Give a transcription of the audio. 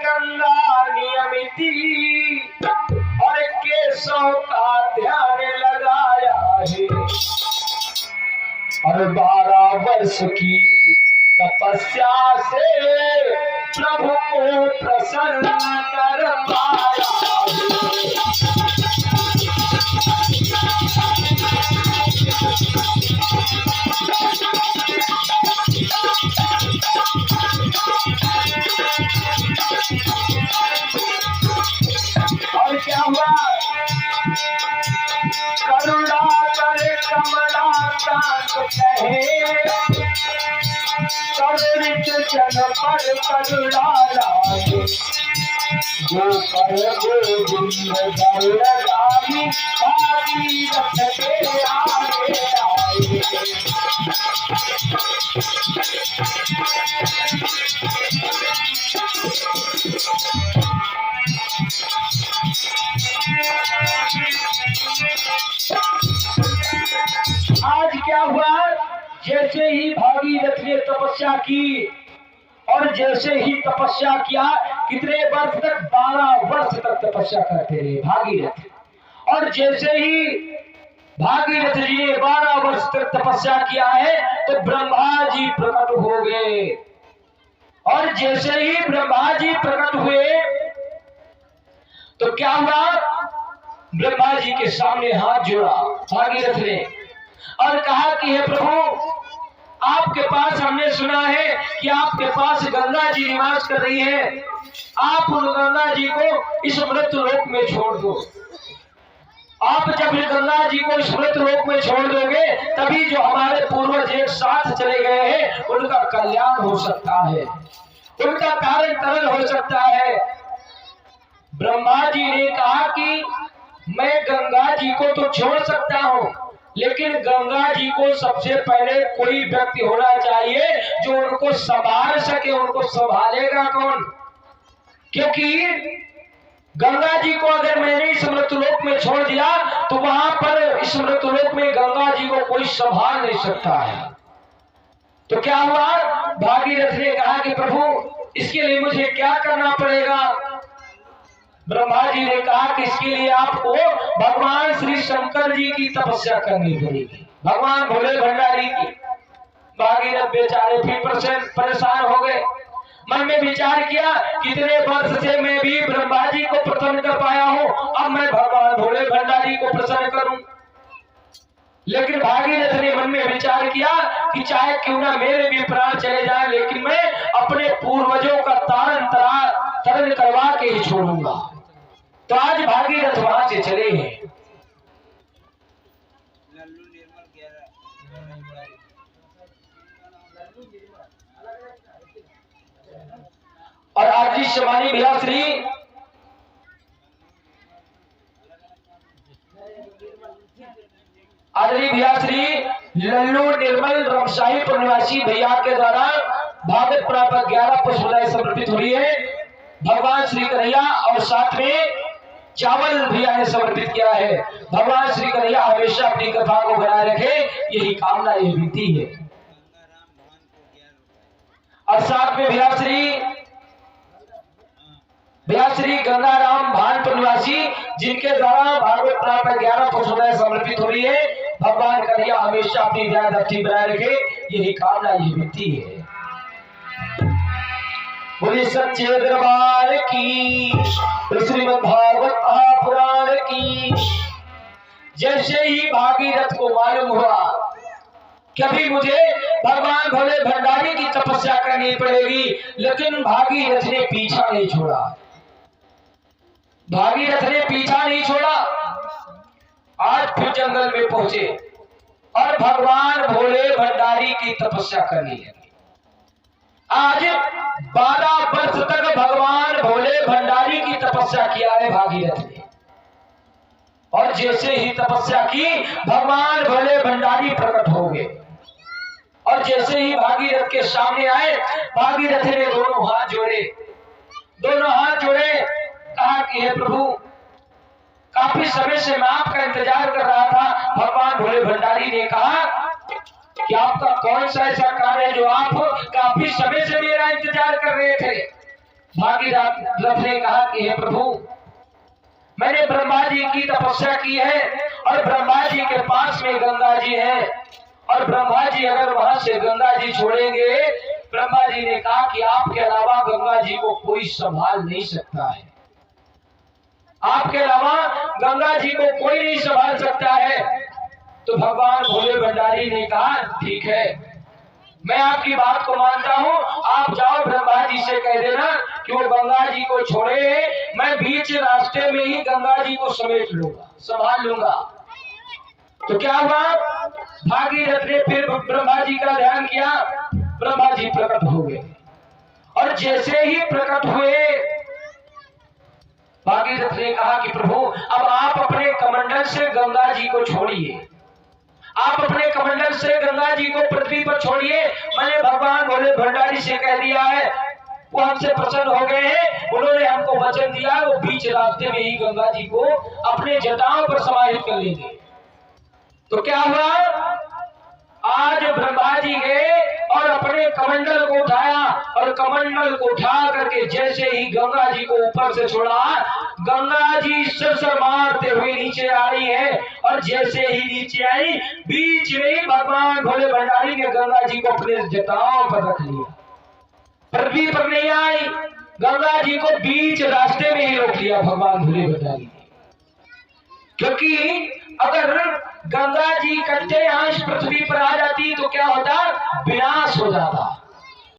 गंगा नियमिती और केशों का ध्यान लगाया है और 12 वर्ष की तपस्या से प्रभु को प्रसन्न कर पाया और क्या हुआ करुणा करे कमला कांत कहे करुणित जन पर करुणा लागे जो कर गोविंद गरुड़गामी भागीरथ के आगे आए आज क्या हुआ जैसे ही भागीरथ ने तपस्या की और जैसे ही तपस्या किया कितने वर्ष तक 12 वर्ष तक तपस्या करते रहे भागीरथ और जैसे ही भागीरथ जी ने 12 वर्ष तक तपस्या किया है तो ब्रह्मा जी प्रकट हो गए और जैसे ही ब्रह्मा जी प्रकट हुए तो क्या हुआ ब्रह्मा जी के सामने हाथ जोड़ा भागीरथ ने और कहा कि हे प्रभु आपके पास हमने सुना है कि आपके पास गंगा जी निवास कर रही है आप उन गंगा जी को इस मृत्यु लोक में छोड़ दो आप जब गंगा जी को इस मृत्यु लोक में छोड़ दोगे तभी जो हमारे पूर्वज एक साथ चले गए हैं उनका कल्याण हो सकता है उनका कारण तरल हो सकता है। ब्रह्मा जी ने कहा कि मैं गंगा जी को तो छोड़ सकता हूँ लेकिन गंगा जी को सबसे पहले कोई व्यक्ति होना चाहिए जो उनको संभाल सके उनको संभालेगा कौन क्योंकि गंगा जी को अगर मैंने इस मृत्युलोक में छोड़ दिया तो वहां पर इस मृत्युलोक में गंगा जी को कोई संभाल नहीं सकता है। तो क्या हुआ भागीरथ ने कहा कि प्रभु इसके लिए मुझे क्या करना पड़ेगा। ब्रह्मा जी ने कहा कि इसके लिए आपको भगवान श्री शंकर जी की तपस्या करनी पड़ेगी भगवान भोले भंडारी की। भागीरथ बेचारे फिर परेशान हो गए मन में विचार किया कितने वर्ष से मैं भी ब्रह्मा जी को प्रसन्न कर पाया हूँ अब मैं भगवान भोले भंडारी को प्रसन्न करूं। लेकिन भागीरथ ने मन में विचार किया कि चाहे क्यों ना मेरे भी प्राण चले जाए लेकिन मैं अपने पूर्वजों का तरण करवा के ही छोड़ूंगा। तो आज भागीरथ वहां से चले हैं और आज शमानी भैया श्री आदरणीय भैया श्री लल्लू निर्मल रमशाही निवासी भैया के द्वारा भागवत प्रापक 11 पुष्पदाय समर्पित हुई है भगवान श्री कन्हैया और साथ में चावल भैया ने समर्पित किया है। भगवान श्री कन्हैया हमेशा अपनी कृपा को बनाए रखे यही कामना यही विनती है। और साथ में भैया श्री गंगाराम भानपुर निवासी जिनके द्वारा भागवत प्रापक 11 पुष्पदाय समर्पित हो रही है भगवान कन्हैया हमेशा अपनी ध्यान रखी बनाए रखे यही कामना यही विनती है। बोली सच्चे दरबार की श्रीमद् भागवत महापुराण की। जैसे ही भागीरथ को मालूम हुआ कभी मुझे भगवान भोले भंडारी की तपस्या करनी पड़ेगी लेकिन भागीरथ ने पीछा नहीं छोड़ा भागीरथ ने पीछा नहीं छोड़ा। आज फिर जंगल में पहुंचे और भगवान भोले भंडारी की तपस्या करनी है। आज 12 वर्ष तक भगवान भोले भंडारी की तपस्या किया है भागीरथ ने और जैसे ही तपस्या की भगवान भोले भंडारी प्रकट हो गए और जैसे ही भागीरथ के सामने आए भागीरथ ने दोनों हाथ जोड़े कहा कि हे प्रभु काफी समय से मैं आपका इंतजार कर रहा था। भगवान भोले भंडारी ने कहा कि आपका कौन सा ऐसा कार्य है जो आप काफी समय से मेरा इंतजार कर रहे थे। भागीरथ ने कहा कि हे प्रभु, मैंने ब्रह्मा जी की तपस्या की है और ब्रह्मा जी के पास में गंगा जी है, और ब्रह्मा जी अगर वहां से गंगा जी छोड़ेंगे, ब्रह्मा जी ने कहा कि आपके अलावा गंगा जी को कोई संभाल नहीं सकता है, आपके अलावा गंगा जी को कोई नहीं संभाल सकता है। तो भगवान भोले भंडारी ने कहा ठीक है, मैं आपकी बात को मानता हूँ, आप जाओ ब्रह्मा जी से कह देना कि वो गंगा जी को छोड़े, मैं बीच रास्ते में ही गंगा जी को समेट लूंगा, संभाल लूंगा। तो क्या हुआ, भागीरथ ने फिर ब्रह्मा जी का ध्यान किया, ब्रह्मा जी प्रकट हो गए, और जैसे ही प्रकट हुए भागीरथ ने कहा कि प्रभु, अब आप अपने कमंडल से गंगा जी को छोड़िए, आप अपने कमंडल से गंगा जी को पृथ्वी पर छोड़िए। मैंने भगवान भोले भंडारी से कह दिया है, वो हमसे प्रसन्न हो गए हैं, उन्होंने हमको वचन दिया, वो बीच रास्ते में ही गंगा जी को अपने जटाओं पर समाहित कर लेंगे। तो क्या हुआ, आज ब्रह्मा जी गए और अपने कमंडल को उठाया, और कमंडल को उठा करके जैसे ही गंगा जी को ऊपर से छोड़ा, गंगा जी सरसर मारते हुए नीचे आ रही है, और जैसे ही नीचे आई, बीच में ही भगवान भोले भंडारी ने गंगा जी को अपने जटाओं पर रख लिया, पृथ्वी पर नहीं आई, गंगा जी को बीच रास्ते में ही रोक लिया भगवान भोले भंडारी ने। क्योंकि अगर गंगा जी कच्चे अंश पृथ्वी पर आ जाती तो क्या होता, विनाश हो जाता।